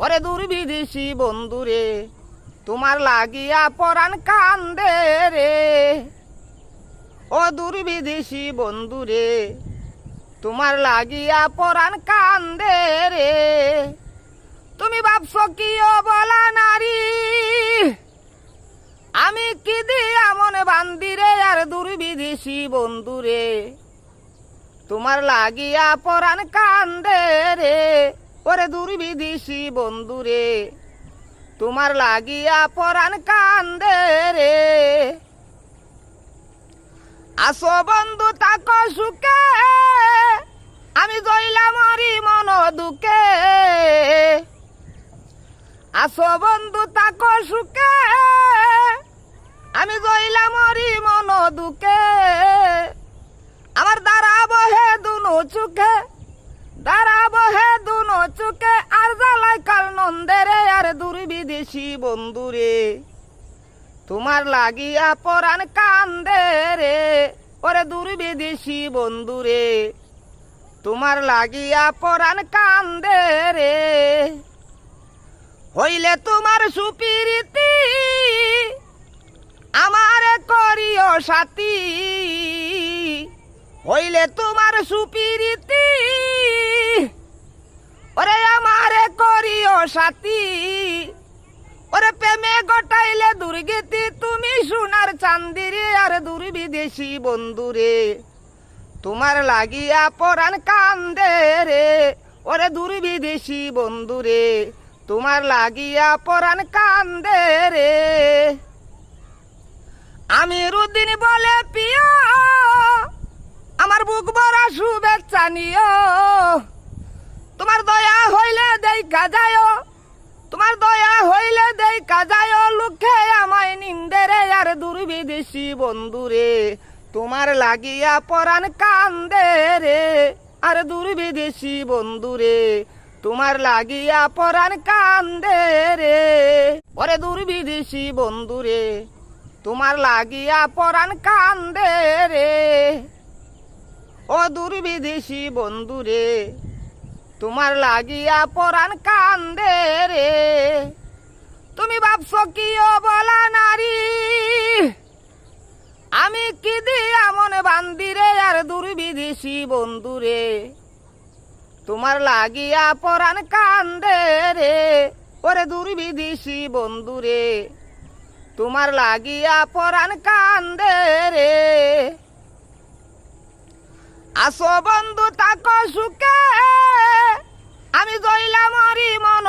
ওরে দুর্বিদেশী বন্ধুরে তোমার লাগিয়া পরাণ কান্দে রে। ও দুর্বিদেশী বন্ধুরে তোমার লাগিয়া পরাণ কান্দে রে। তুমি ভাবছ কি বলা নারী আমি কি দিয়া মনে বান্দিরে। আর দুর্বিদেশী বন্ধুরে তোমার লাগিয়া পরাণ কান্দে রে। ওরে দুর্বিদেশী বন্ধুরে তোমার লাগিয়া পরাণ কান্দে রে। আসো বন্ধু তাকো সুখে আমি জইলা মরি মন দুঃখে। আসো বন্ধু তাকো সুখে আমি জইলা মরি মন দুঃখে। আমার দাঁড়াবো হে দুনো চোখে দাঁড়াবো হে দুনো চোখে আর জ্বালাই কাল নন্দে রে। আর দুর্বিদেশী বন্ধুরে তোমার লাগিয়া পরাণ কান্দে রে। ওরে দুর্বিদেশী বন্ধুরে তোমার লাগিয়া পরাণ কান্দে রে। হইলে তোমার সুপিরিতি আমারে করিও সাথী। হইলে তোমার সুপিরিতি ওরে আমারে করিও সাথী। ওরে প্রেমে গটাইলে দুর্গতি তুমি সোনার চান্দিরে। আর দুর্বিদেশী বন্ধুরে তোমার লাগিয়া পরাণ কান্দে রে। ওরে দুর্বিদেশী বন্ধুরে তোমার লাগিয়া পরাণ কান্দে রে। আমি রুদিন বলে পিও আমার বুক ভরা শুভেচ্ছা নিও। তোমার দয়া হইলে দেখা যায় তোমার দয়া হইলে দেখা যায় লুকে আমায় নিন্দে রে। আর দুর্বিদেশী বন্ধুরে তোমার লাগিয়া পরাণ কান্দে রে। আর দুর্বিদেশী বন্ধুরে তোমার লাগিয়া পরাণ কান্দে রে। ওরে দুর্বিদেশী বন্ধুরে তোমার লাগিয়া পরাণ কান্দে রে। ও দুর্বিদেশী বন্ধুরে তোমার লাগিয়া পরাণ কান্দে রে। তুমি ভাবছ কি বলা নারী আমি কি দিয়া মনে বান্দিরে। আর দুর্বিদেশী বন্ধুরে তোমার লাগিয়া পরাণ কান্দে রে। ওরে দুর্বিদেশী বন্ধুরে তোমার লাগিয়া পরাণ কান্দে রে। আসো বন্ধু তাকো সুখে আমি জইলা মরি মন